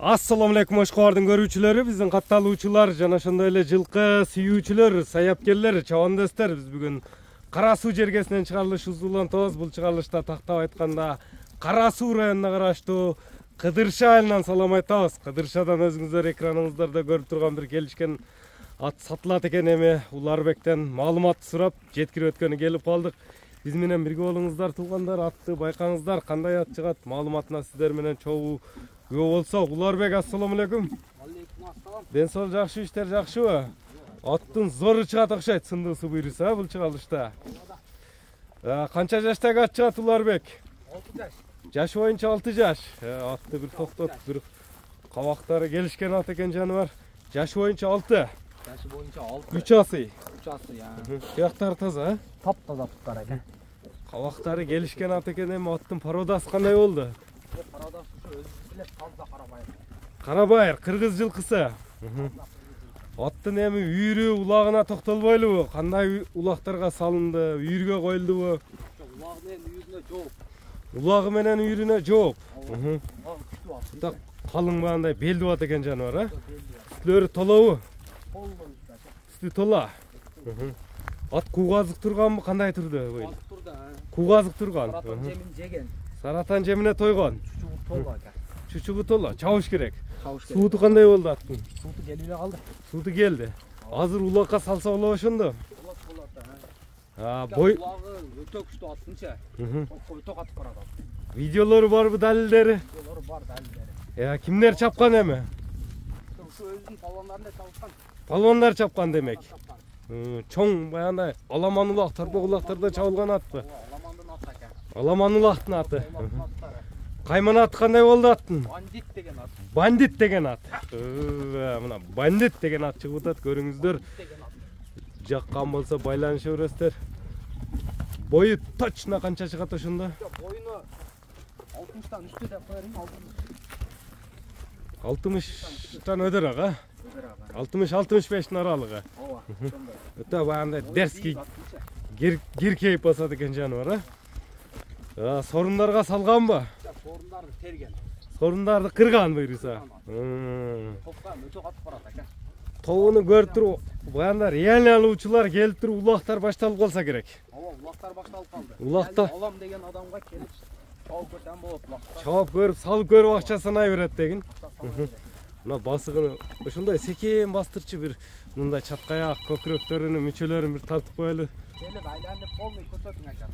Assalamu alaikum Oşkoğardın görүүчүлөрү, биздин катталуучулар жана ошондой эле жылкы сүйүүчүлөр, саяпкерлер, чабандостор. Биз бүгүн Кара Суу жергесинен чыгарылыш узулантабыз. Бул чыгарылышта тактап айтканда Кара Суу районуна караштуу Кыдырша айылынан салам айтабыз. Кыдыршадан өзүңүздөр экраныңыздарда көрүп турган бир келишкен ат сатылат экен. Эми Уларбектен маалымат сурап жеткирип өткөнү келип калдык. Биз менен бирге болуңуздар туугандар, атты байкаңыздар, кандай ат чыгат маалыматына сиздер менен чогуу күбө болсо. Уларбек, ассаламу алейкум. Алейкум ассалам. Ден соол жакшы, иштер жакшыбы? Аттын зору чыгат окшойт, сындыысы буйруса бул чыгарылышта. Канча жаштагы ат чыгат Уларбек? 6 жаш. Жаш боюнча 6 жаш. Атты бир токтот, бир кабактары келишкен ат экен жаныбар. Жаш боюнча 6. Жашы боюнча 6. 3 асы. 3 асы я. Тияктары таза, Таптаза туттар экен. Кабактары келишкен ат экен. Эми аттын пародасы кандай болду? Парадасы өзү эле таза карабайыр. Карабайыр, кыргыз жылкысы. Аттын эми үйрү улагына токтолбойлубу? Кандай улактарга салынды? Үйргө коюлдубу? Улагы менен үйрүнө жооп. Улагы менен үйрүнө жооп. Күчтүү ат. Так калың бандай белдүү ат экен жаныбар, Үстүлөрү толобу? Үстү тола. Ат куугазык турганбы, кандай турду? Куугазык турган. Саратан жемин жеген. Саратан жемине тойгон. Чучугу тола экен. Чучугу тола. Чабыш керек. Чабыш керек. Сууту кандай болду аттын? Сууту келип калды. Сууту келди. Азыр улакка салса болобу ошондо? Болот. Бой Улагы өтө күчтүү аттынча. Өтө катып барат. видеолору барбы, далилдери? Видеолору бар, далилдери. Кимдер чапкан эми? Ушу өзүнүн палвандарында чапкан. Палвандар чапкан демек. Чоң баягындай аламан улак, торбок улактарда чабылган атпы? Аламандын аты экен. Аламан улактын аты. Кайман аты кандай болду аттын? Бандит деген ат. Бандит деген ат. Мына бандит деген ат чыгып атат, көрүңүздөр. Жаккан болсо байланыша бересиздер. Бою точно канча чыгат ошондо? Боюну 60тан үстү деп коермун, 60тан өдөр ага. 60-65 аралыгы. Ооба, ошондой. Өтө баягындай дерский киркейип басат экен жаныбар, Сорундарга салганбы? Сорундарды терген. Сорундарды кырган буйруса. Топка өтө катып барат экен. Тобуну көрүп туруп, баягындай реально алуучулар келип туруп улактар башталып калса керек. Ооба, улактар башталып калды. Улакта Алам деген адамга келип чабып көрсөм болот улактар. чабып көрүп, салып көрүп акча санай берет деген. Мына басыгын ошондой секен бастырчы бир мындай чаткаяк көкүрөктөрүнүн мүчөлөрүн бир тартып коелу. Келип айланып полный көрсөтүң экен.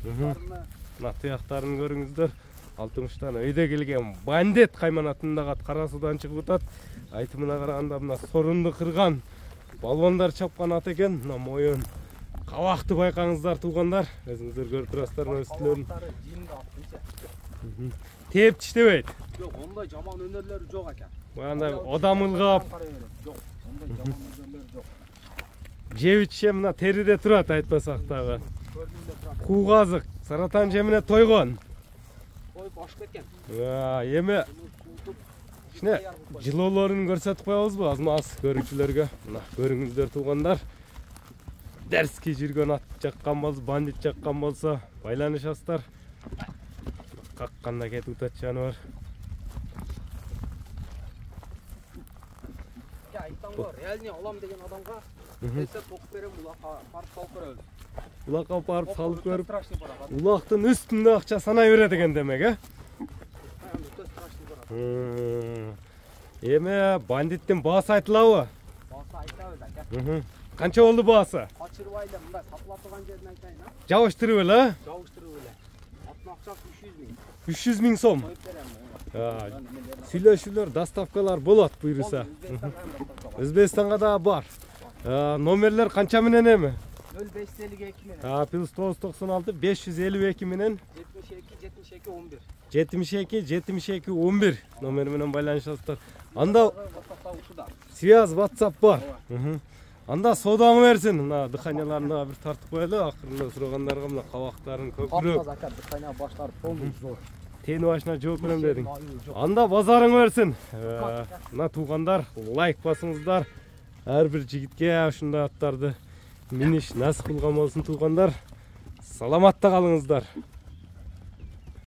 Мына тыяктарын көрүңүздөр. 60тан өйдө келген бандит кайманатындагы ат Кара Суудан чыгып атат. Айтымына караганда мына сорунду кырган балбандар чапкан ат экен. Мына моюн кабакты байкаңыздар туугандар. Өзүңүздөр көрүп турасыздар мына үстүлөрүн. Тээп тиштебейт. Жок, ондай жаман өнөрлөрү жок экен. Баягындай одам ылгап, Жок, ондай жаман өнөрлөрү жок. жеп ичсе мына териде турат, айтпасак дагы. Көрдүңдө турат. Куугазык, саратан жемине тойгон. Коюп ашып кеткен. Эми кичине жылоолорун көрсөтүп коебузбу аз көрүүчүлөргө? Мына көрүңүздөр туугандар. Дерски жүргөн ат жаккан болсо, бандит жаккан болсо байланышасыздар. Какканда кетип атат жаныбар. Я айтамга, реальный алам деген адамга эсе ток берем, улакка барып салып көрөбүз. Улакка барып салып көрүп, Страшный барат. улактын үстүндө акча санай берет экен демек, Өтө страшный барат. Эми бандиттин баасы айтылабы? Баасы айтабыз экен. Канча болду баасы? Качырбай эле мындай сатыла турган жерин айтайын, Жабыштырып эле, Жабыштырып эле. Аттын акчасы 300 миң. 300 миң сом. Коюп берем. Сүйлөшүүлөр, доставкалар болот буйруса. Өзбекстанга да бар. Номерлер канча менен эми? 0552 менен. Плюс 996 552 менен 72 11. 72 11 номер менен байланышасыздар. Анда ушуда. связь WhatsApp бар. Анда содаңы берсин. Мына дыханияларына бир тартып коелу, акырында сурагандарга мына кабактарын көкүрөк. Заkat дыхания баштар полный зор. Тени башына жооп берем дедиң. Анда базарың берсин. Мына туугандар, лайк басыңыздар. Ар бир жигитке ушундай аттарды миниш насып кылган болсун туугандар. Саламатта калыңыздар.